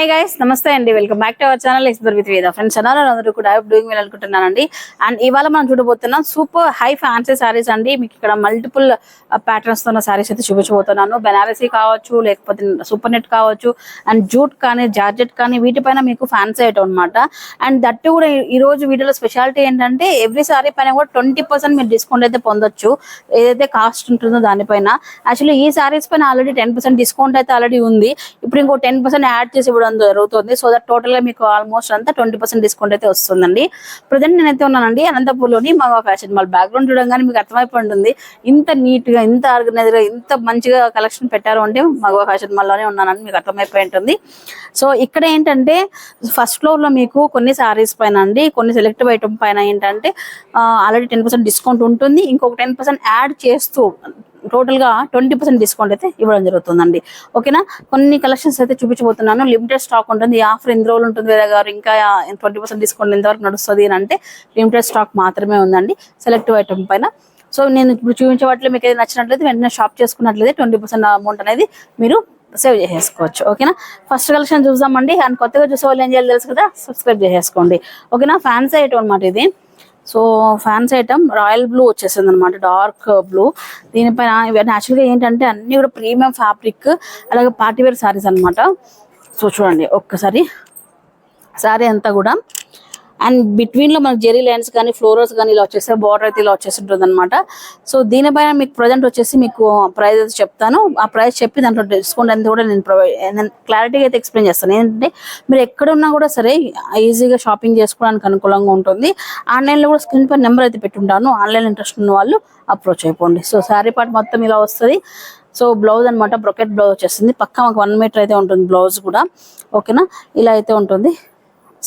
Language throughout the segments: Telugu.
హాయ్ గైస్, నమస్తే అండి. Welcome back to our channel explore with వేద. ఫ్రెండ్స్ ఛానల్ అందరూ కూడా డూయింగ్ వెల్ అనుకుంటున్నానండి. అండ్ ఇవాళ మనం చూడబోతున్నాం సూపర్ హై ఫ్యాన్సీ సారీస్ అండి. మీకు ఇక్కడ మల్టిపుల్ ప్యాటర్న్స్ తో ఉన్న సారీస్ అయితే చూపించబోతున్నాను. బెనారసీ కావచ్చు, లేకపోతే సూపర్ నెట్ కావచ్చు, అండ్ జూట్ కానీ జార్జెట్ కానీ వీటిపైన మీకు ఫ్యాన్సీ ఐటమ్ అనమాట. అండ్ దట్టు కూడా ఈ రోజు వీడియోలో స్పెషాలిటీ ఏంటంటే ఎవ్రీ సారీ పైన కూడా 20% మీరు డిస్కౌంట్ అయితే పొందొచ్చు. ఏదైతే కాస్ట్ ఉంటుందో దానిపైన. యాక్చువల్లీ ఈ సారీస్ పైన ఆల్రెడీ 10% డిస్కౌంట్ అయితే ఆల్రెడీ ఉంది. ఇప్పుడు ఇంకో 10% యాడ్ చేసి ఇవ్వడం జరుగుతుంది. సో దట్ టోటల్ గా మీకు ఆల్మోస్ట్ అంతా 20% డిస్కౌంట్ అయితే వస్తుందండి. ప్రజెంట్ నేనైతే ఉన్నానండి అనంతపూర్లోని మగవా ఫ్యాషన్ మాల్. బ్యాక్గ్రౌండ్ చూడగానే మీకు అర్థమైపోతుంది ఇంత నీట్ గా, ఇంత ఆర్గనైజ్ గా, ఇంత మంచిగా కలెక్షన్ పెట్టారు అంటే మగవా ఫ్యాషన్ మాల్ లోనే ఉన్నానని మీకు అర్థమైపోయి ఉంటుంది. సో ఇక్కడ ఏంటంటే ఫస్ట్ ఫ్లోర్ లో మీకు కొన్ని సారీస్ పైన అండి, కొన్ని సెలెక్టివ్ ఐటమ్ పైన ఏంటంటే ఆల్రెడీ 10% డిస్కౌంట్ ఉంటుంది. ఇంకొక 10% యాడ్ చేస్తూ టోటల్ గా 20% డిస్కౌంట్ అయితే ఇవ్వడం జరుగుతుందండి. ఓకేనా, కొన్ని కలెక్షన్స్ అయితే చూపించబోతున్నాను. లిమిటెడ్ స్టాక్ ఉంటుంది. ఈ ఆఫర్ ఎన్ని రోజులు ఉంటుంది వేరే గారు, ఇంకా 20% డిస్కౌంట్ ఎంతవరకు నడుస్తుంది అని అంటే లిమిటెడ్ స్టాక్ మాత్రమే ఉందండి సెలెక్టివ్ ఐటమ్ పైన. సో నేను ఇప్పుడు చూపించే వాటిలో మీకు ఏదైనా నచ్చినట్లయితే వెంటనే షాప్ చేసుకున్నట్లయితే 20% అమౌంట్ అనేది మీరు సేవ్ చేసేసుకోవచ్చు. ఓకేనా, ఫస్ట్ కలెక్షన్ చూద్దామండి. అండ్ కొత్తగా చూసే వాళ్ళు ఏం చేయాలి తెలుసు కదా, సబ్స్క్రైబ్ చేసేసుకోండి. ఓకేనా, ఫ్యాన్సీ ఐటమ్ అనమాట ఇది. So fancy item royal blue వచ్చేసింది అనమాట, డార్క్ బ్లూ. దీనిపైన యాక్చువల్గా ఏంటంటే అన్ని కూడా ప్రీమియం ఫ్యాబ్రిక్, అలాగే పార్టీవేర్ సారీస్ అనమాట. సో చూడండి ఒక్కసారి సారీ అంతా కూడా. అండ్ బిట్వీన్ లో మనకి జెరీ లైన్స్ కానీ ఫ్లోరల్స్ కానీ ఇలా వచ్చేస్తే బార్డర్ అయితే ఇలా వచ్చేసి ఉంటుంది అనమాట. సో దీనిపైన మీకు ప్రజెంట్ వచ్చేసి మీకు ప్రైస్ అయితే చెప్తాను. ఆ ప్రైస్ చెప్పి దాంట్లో డిస్కౌంట్ అనేది కూడా నేను క్లారిటీగా అయితే ఎక్స్ప్లెయిన్ చేస్తాను. ఏంటంటే మీరు ఎక్కడ ఉన్నా కూడా సరే ఈజీగా షాపింగ్ చేసుకోవడానికి అనుకూలంగా ఉంటుంది. ఆన్లైన్లో కూడా స్క్రీన్ పై నెంబర్ అయితే పెట్టుంటాను. ఆన్లైన్ ఇంట్రెస్ట్ ఉన్న వాళ్ళు అప్రోచ్ అయిపోండి. సో శారీ పార్ట్ మొత్తం ఇలా వస్తుంది. సో బ్లౌజ్ అనమాట, బ్రొకెట్ బ్లౌజ్ వచ్చేస్తుంది. పక్కా మాకు 1 మీటర్ అయితే ఉంటుంది బ్లౌజ్ కూడా. ఓకేనా, ఇలా అయితే ఉంటుంది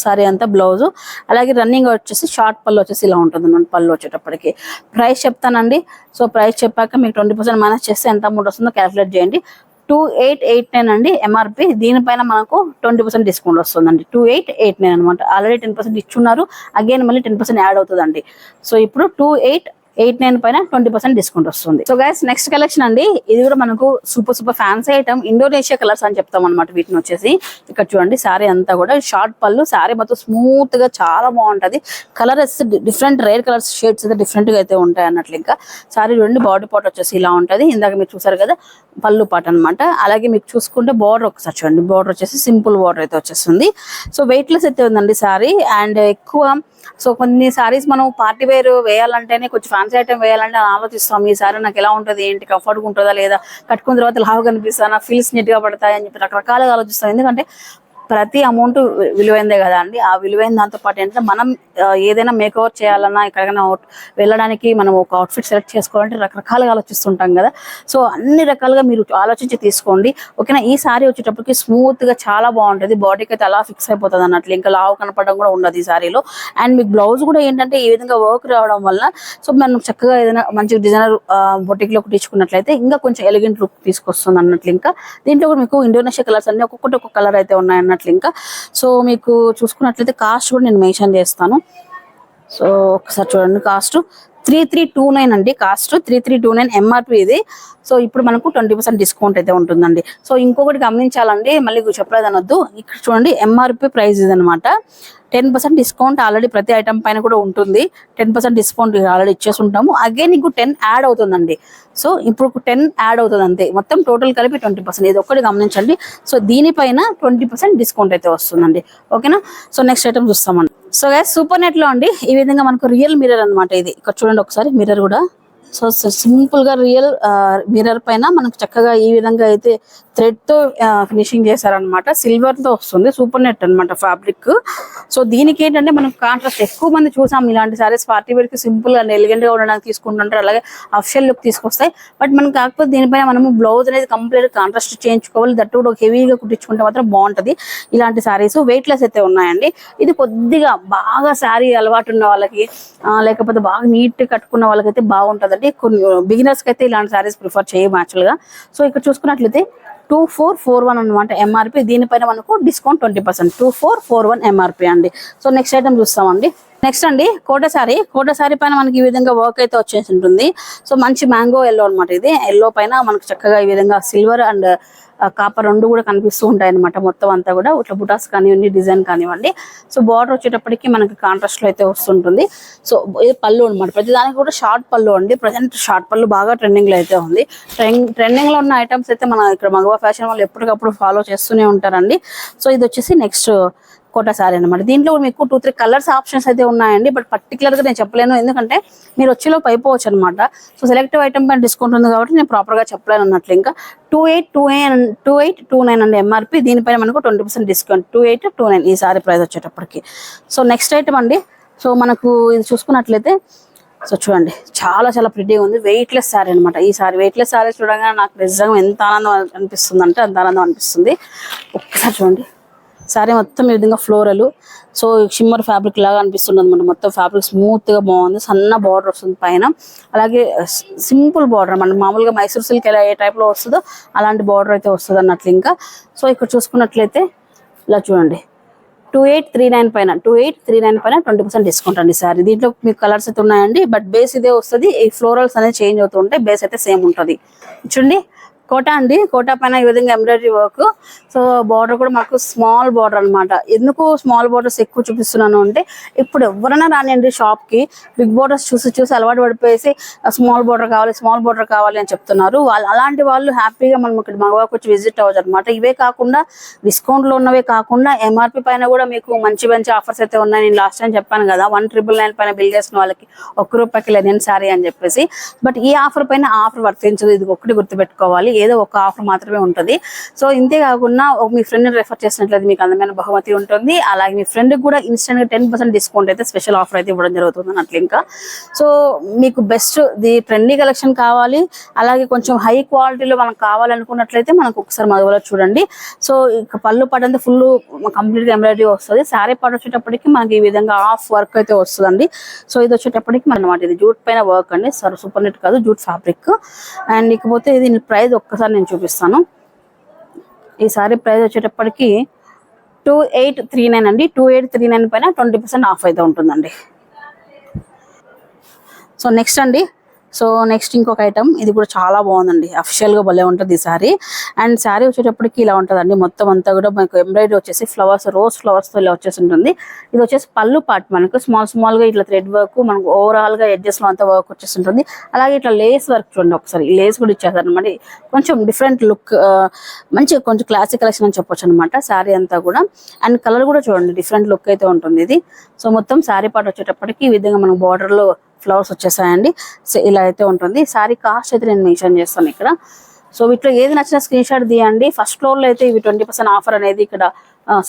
సారీ అంతా బ్లౌజ్. అలాగే రన్నింగ్ వచ్చేసి షార్ట్ పళ్ళు వచ్చేసి ఇలా ఉంటుంది అన్నమాట. పళ్ళు వచ్చేటప్పటికి ప్రైస్ చెప్తానండి. సో ప్రైస్ చెప్పాక మీకు 20% మైనస్ చేస్తే ఎంత అమౌంట్ వస్తుందో క్యాలిక్యులేట్ చేయండి. 2889 అండి ఎంఆర్పి. దీనిపైన మనకు 20% డిస్కౌంట్ వస్తుందండి. 2889 అనమాట. ఆల్రెడీ 10% ఇచ్చున్నారు, అగైన్ మళ్ళీ 10% యాడ్ అవుతుందండి. సో ఇప్పుడు 2889 పైన 20% డిస్కౌంట్ వస్తుంది. సో గైస్ నెక్స్ట్ కలెక్షన్ అండి. ఇది కూడా మనకు super fancy item, Indonesia colours అని చెప్తాం అనమాట వీటిని వచ్చేసి. ఇక్కడ చూడండి సారీ అంతా కూడా షార్ట్ పళ్ళు, సారీ మొత్తం స్మూత్ గా చాలా బాగుంటది. Colour different rare colours shades అయితే డిఫరెంట్ గా అయితే ఉంటాయి అన్నట్లు. ఇంకా సారీ చూడండి బాడీ పార్ట్ వచ్చేసి ఇలా ఉంటది. ఇందాక మీరు చూసారు కదా పళ్ళు పార్ట్ అనమాట. అలాగే మీకు చూసుకుంటే బార్డర్ ఒకసారి చూడండి, బార్డర్ వచ్చేసి సింపుల్ బార్డర్ అయితే వచ్చేస్తుంది. సో వెయిట్ లెస్ అయితే ఉందండి సారీ. అండ్ ఎక్కువ సో కొన్ని సారీస్ మనం పార్టీ వేర్ వేయాలంటేనే, కొంచెం ఫ్యాన్సీ ఐటమ్ వేయాలంటే ఆలోచిస్తాం. ఈ సారీ నాకు ఎలా ఉంటుంది, ఏంటి, కంఫర్ట్గా ఉంటుందా లేదా, కట్టుకున్న తర్వాత లావు కనిపిస్తానా, ఫీల్స్ నీట్ గా పడతాయి అని చెప్పి రకరకాలుగా ఆలోచిస్తాం. ఎందుకంటే ప్రతి అమౌంట్ విలువైందే కదా అండి. ఆ విలువైన దాంతో పాటు ఏంటంటే మనం ఏదైనా మేకఓవర్ చేయాలన్నా, ఎక్కడికైనా వెళ్ళడానికి మనం ఒక అవుట్ఫిట్ సెలెక్ట్ చేసుకోవాలంటే రకరకాలుగా ఆలోచిస్తుంటాం కదా. సో అన్ని రకాలుగా మీరు ఆలోచించి తీసుకోండి. ఓకేనా, ఈ సారీ వచ్చేటప్పటికి స్మూత్ గా చాలా బాగుంటుంది. బాడీకి అయితే అలా ఫిక్స్ అయిపోతుంది అన్నట్లు. ఇంకా లావు కనపడడం కూడా ఉండదు ఈ సారీలో. అండ్ మీకు బ్లౌజ్ కూడా ఏంటంటే ఈ విధంగా వర్క్ రావడం వల్ల సో మనం చక్కగా ఏదైనా మంచి డిజైనర్ బొటిక్ లో కుట్టించుకున్నట్లయితే ఇంకా కొంచెం ఎలిగెంట్ లుక్ తీసుకొస్తుంది అన్నట్లు. ఇంకా దీంట్లో కూడా మీకు ఇండోనేషియా కలర్స్ అన్ని ఒక్కొక్కటి ఒక్కొక్క కలర్ అయితే ఉన్నాయి ఇంకా. సో మీకు చూసుకున్నట్లయితే కాస్ట్ కూడా నేను మెన్షన్ చేస్తాను. సో ఒకసారి చూడండి, కాస్ట్ 3329 అండి. కాస్ట్ 3329 ఎంఆర్పి ఇది. సో ఇప్పుడు మనకు 20% డిస్కౌంట్ అయితే ఉంటుందండి. సో ఇంకొకటి గమనించాలండి, మళ్ళీ చెప్పలేదు అనొద్దు. ఇక్కడ చూడండి ఎంఆర్పి ప్రైస్ ఇది అనమాట. 10% డిస్కౌంట్ ఆల్రెడీ ప్రతి ఐటమ్ పైన కూడా ఉంటుంది. 10% డిస్కౌంట్ ఆల్రెడీ ఇచ్చేసి ఉంటాము. అగైన్ ఇంకో 10 యాడ్ అవుతుందండి. సో ఇప్పుడు 10 యాడ్ అవుతుంది అంతే. మొత్తం టోటల్ కలిపి 20%. ఇది ఒక్కటి గమనించండి. సో దీనిపైన 20% డిస్కౌంట్ అయితే వస్తుందండి. ఓకేనా, సో నెక్స్ట్ ఐటమ్ చూస్తామండి. సో గైస్ సూపర్ నెట్ లో అండి ఈ విధంగా మనకు రియల్ మిర్రర్ అనమాట. ఇది ఇక్కడ చూడండి ఒకసారి మిర్రర్ కూడా. సో సింపుల్ గా రియల్ మిర్రర్ పైన మనకు చక్కగా ఈ విధంగా అయితే థ్రెడ్ తో ఫినిషింగ్ చేశారనమాట. సిల్వర్ తో వస్తుంది. సూపర్ నెట్ అనమాట ఫ్యాబ్రిక్. సో దీనికి ఏంటంటే మనం కాంట్రాస్ట్ ఎక్కువ మంది చూసాం ఇలాంటి సారీస్ పార్టీ వేర్ కి సింపుల్ గా ఎలిగెంట్ గా ఉండడానికి తీసుకుంటుంటారు, అలాగే అఫిషియల్ లుక్ తీసుకొస్తాయి. బట్ మనం కాకపోతే దీనిపైన మనము బ్లౌజ్ అనేది కంప్లీట్ కాంట్రాస్ట్ చేయించుకోవాలి. దట్టు కూడా హెవీగా కుట్టించుకుంటే మాత్రం బాగుంటది ఇలాంటి సారీస్. వెయిట్ లెస్ అయితే ఉన్నాయండి. ఇది కొద్దిగా బాగా శారీ అలవాటు ఉన్న వాళ్ళకి, లేకపోతే బాగా నీట్ కట్టుకున్న వాళ్ళకైతే బాగుంటదండి. కొన్ని బిగినర్స్ కి అయితే ఇలాంటి సారీస్ ప్రిఫర్ చేయము యాక్చువల్ గా. సో ఇక్కడ చూసుకున్నట్లయితే 2441 అనమాట ఎంఆర్పి. దీనిపైన మనకు డిస్కౌంట్ 20%. 2441 ఎంఆర్పి అండి. సో నెక్స్ట్ ఐటమ్ చూస్తామండి. నెక్స్ట్ అండి కోట సారీ పైన మనకి ఈ విధంగా వర్క్ అయితే వచ్చేసి ఉంటుంది. సో మంచి మ్యాంగో ఎల్లో అనమాట. ఇది ఎల్లో పైన మనకు చక్కగా ఈ విధంగా సిల్వర్ అండ్ కాపర్ రెండు కూడా కనిపిస్తూ ఉంటాయి అనమాట. మొత్తం అంతా కూడా ఇట్లా బుటాస్ కానివ్వండి, డిజైన్ కానివ్వండి. సో బార్డర్ వచ్చేటప్పటికి మనకి కాంట్రాస్ట్ లో అయితే వస్తుంటుంది. సో ఇది పళ్ళు అనమాట. ప్రతి దానికి కూడా షార్ట్ పళ్ళు అండి. ప్రజెంట్ షార్ట్ పళ్ళు బాగా ట్రెండింగ్ లో అయితే ఉంది. ట్రెండింగ్ లో ఉన్న ఐటమ్స్ అయితే మన ఇక్కడ మగవా ఫ్యాషన్ వాళ్ళు ఎప్పటికప్పుడు ఫాలో చేస్తూనే ఉంటారండి. సో ఇది వచ్చేసి నెక్స్ట్ కోటా సారీ అనమాట. దీంట్లో కూడా మీకు 2-3 కలర్స్ ఆప్షన్స్ అయితే ఉన్నాయండి. బట్ పర్టికులర్ గా నేను చెప్పలేను, ఎందుకంటే మీరు వచ్చేలోపు అయిపోవచ్చు అనమాట. సో సెలెక్టివ్ ఐటమ్ పైన డిస్కౌంట్ ఉంది కాబట్టి నేను ప్రాపర్ గా చెప్పలేను అన్నట్లు. ఇంకా 2829 అండి ఎంఆర్పి. దీనిపైన మనకు 20% డిస్కౌంట్ 2829 ఈ సారీ ప్రైస్ వచ్చేటప్పటికి. సో నెక్స్ట్ ఐటమ్ అండి. సో మనకు ఇది చూసుకున్నట్లయితే సో చూడండి చాలా చాలా ప్రిటీగా ఉంది. వెయిట్లెస్ శారీ అనమాట. ఈ సారీ వెయిట్లెస్ శారీ చూడగానే నాకు నిజంగా ఎంత ఆనందం అనిపిస్తుంది అంటే అంత ఆనందం అనిపిస్తుంది. ఒక్కసారి చూడండి సారీ మొత్తం ఈ విధంగా ఫ్లోరల్. సో షిమ్మర్ ఫ్యాబ్రిక్ లాగా అనిపిస్తుంది అనమాట. మొత్తం ఫ్యాబ్రిక్ స్మూత్ గా బాగుంది. సన్న బార్డర్ వస్తుంది పైన. అలాగే సింపుల్ బార్డర్ అన్నమాట. మామూలుగా మైసూర్ సిల్క్ ఎలా ఏ టైప్ లో వస్తుందో అలాంటి బార్డర్ అయితే వస్తుంది అన్నట్లు. ఇంకా సో ఇక్కడ చూసుకున్నట్లయితే ఇలా చూడండి 2839 పైన 20% డిస్కౌంట్ అండి సారీ. దీంట్లో మీకు కలర్స్ అయితే ఉన్నాయండి. బట్ బేస్ ఇదే వస్తుంది. ఈ ఫ్లోరల్స్ అనేది చేంజ్ అవుతూ ఉంటాయి. బేస్ అయితే సేమ్ ఉంటుంది. చూడండి కోటా అండి. కోటా పైన ఈ విధంగా ఎంబ్రాయిడరీ వర్క్. సో బార్డర్ కూడా మాకు స్మాల్ బార్డర్ అనమాట. ఎందుకు స్మాల్ బార్డర్స్ ఎక్కువ చూపిస్తున్నాను అంటే ఇప్పుడు ఎవరైనా రానియండి షాప్ కి బిగ్ బార్డర్స్ చూసి అలవాటు పడిపోయేసి స్మాల్ బార్డర్ కావాలి అని చెప్తున్నారు. అలాంటి వాళ్ళు హ్యాపీగా మనం ఇక్కడ మగవాకు వచ్చి విజిట్ అవ్వచ్చు అనమాట. ఇవే కాకుండా డిస్కౌంట్ లో ఉన్నవే కాకుండా ఎంఆర్పి పైన కూడా మీకు మంచి మంచి ఆఫర్స్ అయితే ఉన్నాయి. నేను లాస్ట్ టైం చెప్పాను కదా 1999 పైన బిల్ చేసిన వాళ్ళకి ₹1 లెనిన్ సారీ అని చెప్పేసి. బట్ ఈ ఆఫర్ పైన ఆఫర్ వర్తించదు. ఇది ఒకటి గుర్తుపెట్టుకోవాలి. ఏదో ఒక ఆఫర్ మాత్రమే ఉంటుంది. సో ఇంతే కాకుండా మీ ఫ్రెండ్ రెఫర్ చేసినట్లయితే మీకు అందమైన బహుమతి ఉంటుంది. అలాగే మీ ఫ్రెండ్ కూడా ఇన్స్టెంట్ గా 10% డిస్కౌంట్ అయితే స్పెషల్ ఆఫర్ అయితే ఇవ్వడం జరుగుతుంది అన్నట్లు. ఇంకా సో మీకు బెస్ట్ ది ట్రెండీ కలెక్షన్ కావాలి, అలాగే కొంచెం హై క్వాలిటీలో మనకు కావాలనుకున్నట్లయితే మనకు ఒకసారి మగవలో చూడండి. సో ఇక పళ్ళు పాట అంతా ఫుల్ కంప్లీట్ గా ఎంబ్రాయిడరీ వస్తుంది. శారీ పాట వచ్చేటప్పటికి మనకి ఈ విధంగా హాఫ్ వర్క్ అయితే వస్తుందండి. సో ఇది వచ్చేటప్పటికి అనమాట ఇది జూట్ పైన వర్క్ అండి. సూపర్ నెట్ కాదు, జూట్ ఫ్యాబ్రిక్. అండ్ ఇకపోతే దీని ప్రైస్ ఒక్కసారి నేను చూపిస్తాను. ఈ సారీ ప్రైస్ వచ్చేటప్పటికి 2839 అండి. 2839 పైన 20% ఆఫ్ అయితే ఉంటుందండి. సో నెక్స్ట్ అండి. సో నెక్స్ట్ ఇంకొక ఐటమ్. ఇది కూడా చాలా బాగుందండి. అఫిషియల్ గా భలే ఉంటుంది ఈ సారీ. అండ్ శారీ వచ్చేటప్పటికి ఇలా ఉంటుందండి. మొత్తం అంతా కూడా మనకు ఎంబ్రాయిడరీ వచ్చేసి ఫ్లవర్స్, రోజ్ ఫ్లవర్స్ తో ఇలా వచ్చేసి ఉంటుంది. ఇది వచ్చేసి పళ్ళు పార్ట్ మనకు స్మాల్ గా ఇట్లా థ్రెడ్ వర్క్, మనకు ఓవరాల్ గా ఎడ్జెస్ లో అంతా వర్క్ వచ్చేసి ఉంటుంది. అలాగే ఇట్లా లేస్ వర్క్ చూడండి ఒకసారి. ఈ లేస్ కూడా ఇచ్చేస్తారు అనమాట. కొంచెం డిఫరెంట్ లుక్, మంచి కొంచెం క్లాసిక్ కలెక్షన్ అని చెప్పొచ్చు అనమాట శారీ అంతా కూడా. అండ్ కలర్ కూడా చూడండి డిఫరెంట్ లుక్ అయితే ఉంటుంది ఇది. సో మొత్తం శారీ పార్ట్ వచ్చేటప్పటికి ఈ విధంగా మనం బార్డర్ లో ఫ్లవర్స్ వచ్చేసాయండి. సో ఇలా అయితే ఉంటుంది. సారీ కాస్ట్ అయితే నేను మెన్షన్ చేస్తాను ఇక్కడ. సో వీటిలో ఏది నచ్చిన స్క్రీన్ షాట్ తీయండి. ఫస్ట్ ఫ్లోర్ లో అయితే ఇవి 20% ఆఫర్ అనేది ఇక్కడ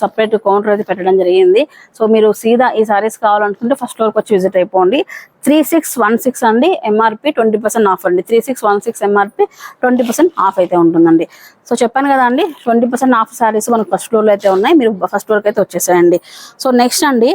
సపరేట్ కౌంటర్ అయితే పెట్టడం జరిగింది. సో మీరు సీదా ఈ సారీస్ కావాలనుకుంటే ఫస్ట్ ఫ్లోర్ కి వచ్చి విజిట్ అయిపోండి. 3616 అండి ఎంఆర్పి, 20% ఆఫ్ అండి. 3616 ఎంఆర్పి, 20% ఆఫ్ అయితే ఉంటుందండి. సో చెప్పాను కదా అండి 20% ఆఫ్ సారీస్ మనకు ఫస్ట్ ఫ్లోర్ లో అయితే ఉన్నాయి. మీరు ఫస్ట్ ఫ్లోర్ కి అయితే వచ్చేసాయండి. సో నెక్స్ట్ అండి.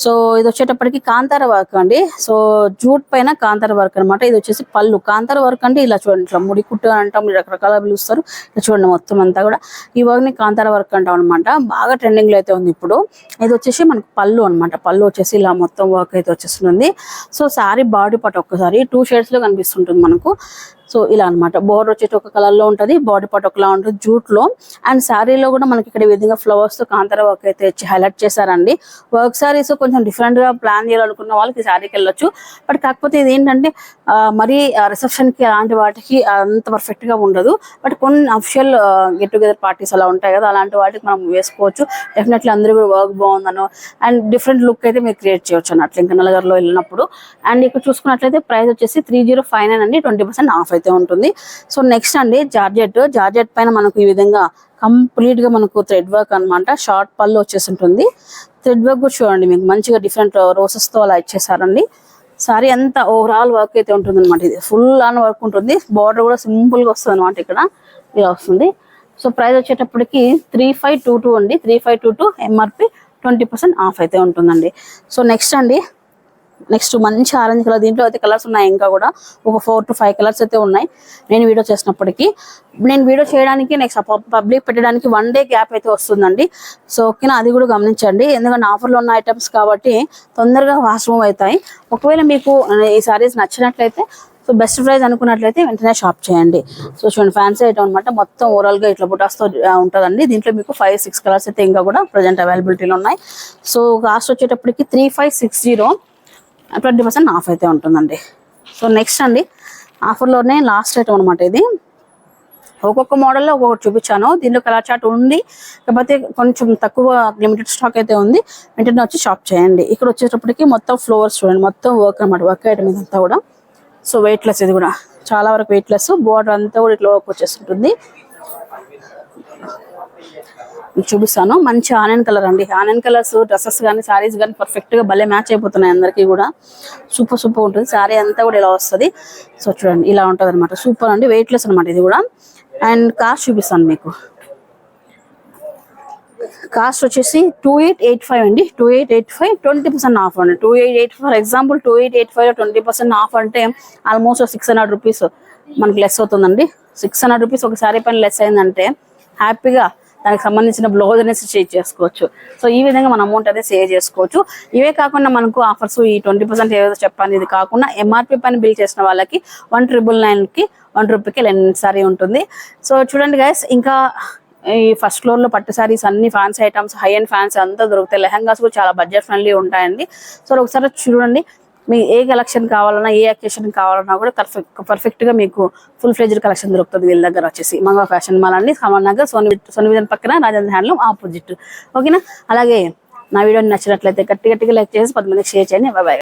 సో ఇది వచ్చేటప్పటికి కాంతార వర్క్ అండి. సో జూట్ పైన కాంతార వర్క్ అనమాట. ఇది వచ్చేసి పళ్ళు. కాంతార వర్క్ అంటే ఇలా చూడండి, ఇట్లా ముడి కుట్టు అంటాం, రకరకాల పిలుస్తారు. ఇలా చూడండి మొత్తం అంతా కూడా ఈ వర్క్ ని కాంతార వర్క్ అంటాం అనమాట. బాగా ట్రెండింగ్ లో అయితే ఉంది ఇప్పుడు. ఇది వచ్చేసి మనకు పళ్ళు అనమాట. పళ్ళు వచ్చేసి ఇలా మొత్తం వర్క్ అయితే వచ్చేస్తుంది. సో సారీ బాడీ పార్ట్ ఒక్కసారి 2 షేడ్స్ లో కనిపిస్తుంటుంది మనకు. సో ఇలా అనమాట. బోర్డర్ వచ్చేసి ఒక కలర్ లో ఉంటుంది, బాడీ పార్ట్ ఒకలా ఉంటుంది జూట్ లో. అండ్ శారీలో కూడా మనకి ఇక్కడ ఈ విధంగా ఫ్లవర్స్ తో కాంతార వర్క్ అయితే హైలైట్ చేశారండి. వర్క్ సారీస్ కొంచెం డిఫరెంట్ గా ప్లాన్ చేయాలనుకున్న వాళ్ళకి శారీకి వెళ్ళొచ్చు. బట్ కాకపోతే ఇది ఏంటంటే మరీ రిసెప్షన్ కి అలాంటి వాటికి అంత పర్ఫెక్ట్ గా ఉండదు. బట్ కొన్ని అఫిషియల్ గెట్ టుగెదర్ పార్టీస్ అలా ఉంటాయి కదా, అలాంటి వాటికి మనం వేసుకోవచ్చు. డెఫినెట్లీ అందరూ కూడా వర్క్ బాగుందనో అండ్ డిఫరెంట్ లుక్ అయితే మీరు క్రియేట్ చేయొచ్చు అన్నట్లు ఇంకా నలుగురిలో వెళ్ళినప్పుడు. అండ్ ఇక్కడ చూసుకున్నట్లయితే ప్రైస్ వచ్చేసి 3059 అండి. 20% ఆఫ్ అయితే ఉంటుంది. సో నెక్స్ట్ అండి జార్జెట్ పైన మనకు ఈ విధంగా కంప్లీట్ గా మనకు థ్రెడ్ వర్క్ అనమాట. షార్ట్ పళ్ళు వచ్చేసి ఉంటుంది. థ్రెడ్ వర్క్ కూడా చూడండి మీకు మంచిగా డిఫరెంట్ రోసెస్ తో అలా ఇచ్చేసారండి. సారీ అంతా ఓవరాల్ వర్క్ అయితే ఉంటుంది అనమాట. ఇది ఫుల్ ఆన్ వర్క్ ఉంటుంది. బార్డర్ కూడా సింపుల్ గా వస్తుంది అనమాట. ఇక్కడ ఇలా వస్తుంది. సో ప్రైస్ వచ్చేటప్పటికి 3522 అండి. 3522 ఎంఆర్పి, 20% ఆఫ్ అయితే ఉంటుందండి. సో నెక్స్ట్ అండి. నెక్స్ట్ మంచి ఆరెంజ్ కలర్. దీంట్లో అయితే కలర్స్ ఉన్నాయి, ఇంకా కూడా ఒక 4 to 5 కలర్స్ అయితే ఉన్నాయి. నేను వీడియో చేసినప్పటికీ నేను వీడియో చేయడానికి నెక్స్ట్ పబ్లిక్ పెట్టడానికి 1 day గ్యాప్ అయితే వస్తుందండి. సో ఓకేనా, అది కూడా గమనించండి. ఎందుకంటే ఆఫర్లో ఉన్న ఐటమ్స్ కాబట్టి తొందరగా ఫాస్ట్ మూవ్ అవుతాయి. ఒకవేళ మీకు ఈ సారీస్ నచ్చినట్లయితే సో బెస్ట్ ప్రైస్ అనుకున్నట్లయితే వెంటనే షాప్ చేయండి. సో చూడండి ఫ్యాన్సీ ఐటమ్ అనమాట, మొత్తం ఓవరాల్ గా ఇట్లా బుటాస్తో ఉంటుందండి. దీంట్లో మీకు 5-6 కలర్స్ అయితే ఇంకా కూడా ప్రజెంట్ అవైలబిలిటీలో ఉన్నాయి. సో కాస్ట్ వచ్చేటప్పటికి 3560, 20% ఆఫ్ అయితే ఉంటుందండి. సో నెక్స్ట్ అండి ఆఫర్లోనే లాస్ట్ ఐటమ్ అనమాట ఇది. ఒక్కొక్క మోడల్లో ఒక్కొక్కటి చూపించాను, దీంట్లో కలర్ చార్ట్ ఉంది, కాకపోతే కొంచెం తక్కువ లిమిటెడ్ స్టాక్ అయితే ఉంది. వెంటనే వచ్చి షాప్ చేయండి. ఇక్కడ వచ్చేటప్పటికి మొత్తం ఫ్లోవర్స్ చూడండి, మొత్తం వర్క్ అనమాట, వర్క్ ఐటమ్ ఇదంతా కూడా. సో వెయిట్లెస్, ఇది కూడా చాలా వరకు వెయిట్లెస్, బోర్డర్ అంతా కూడా ఇట్లా వర్క్ వచ్చేస్తుంటుంది. మీకు చూపిస్తాను, మంచి ఆనియన్ కలర్ అండి. ఆనియన్ కలర్స్ డ్రెస్సెస్ కానీ సారీస్ కానీ పర్ఫెక్ట్ గా భలే మ్యాచ్ అయిపోతున్నాయి అందరికీ కూడా. సూపర్ సూపర్ ఉంటుంది, సారీ అంతా కూడా ఇలా వస్తుంది. సో చూడండి ఇలా ఉంటుంది అనమాట, సూపర్ అండి, వెయిట్లెస్ అనమాట ఇది కూడా. అండ్ కాస్ట్ చూపిస్తాను మీకు. కాస్ట్ వచ్చేసి 2885 అండి, 2885, 20% ఆఫ్ అండి. 2885 ఫర్ ఎగ్జాంపుల్ 2885 20% ఆఫ్ అంటే ఆల్మోస్ట్ 600 రూపీస్ మనకి లెస్ అవుతుందండి. 600 రూపీస్ ఒక శారీ పైన లెస్ అయిందంటే హ్యాపీగా దానికి సంబంధించిన బ్లౌజ్ అనేది స్టిచ్ చేసుకోవచ్చు. సో ఈ విధంగా మన అమౌంట్ అనేది సేవ్ చేసుకోవచ్చు. ఇవే కాకుండా మనకు ఆఫర్స్ ఈ 20% ఏదో చెప్పాను, ఇది కాకుండా ఎంఆర్పి పైన బిల్ చేసిన వాళ్ళకి 1999కి 1 రూపీకి లెనిన్ సారీ ఉంటుంది. సో చూడండి గైస్, ఇంకా ఈ ఫస్ట్ ఫ్లోర్ లో పట్టు సారీస్ అన్ని fancy items, high and fancy అంతా దొరుకుతాయి. లెహంగాస్ కూడా చాలా బడ్జెట్ ఫ్రెండ్లీ ఉంటాయండి. సో ఒకసారి చూడండి, మీకు ఏ కలెక్షన్ కావాలన్నా, ఏ అకేషన్ కావాలన్నా కూడా పర్ఫెక్ట్ గా మీకు ఫుల్ ఫ్లెజ్డ్ కలెక్షన్ దొరుకుతుంది వీళ్ళ దగ్గర. వచ్చేసి మంగళ ఫ్యాషన్ మాల్ అండి, సామాన్ నగర్, సోనివిజన్ పక్కన, రాజేంద్ర హ్యాండ్లూమ్ ఆపోజిట్. ఓకేనా? అలాగే నా వీడియోని నచ్చినట్లయితే గట్టిగా లైక్ చేసి 10 మందికి షేర్ చేయండి. బాయ్.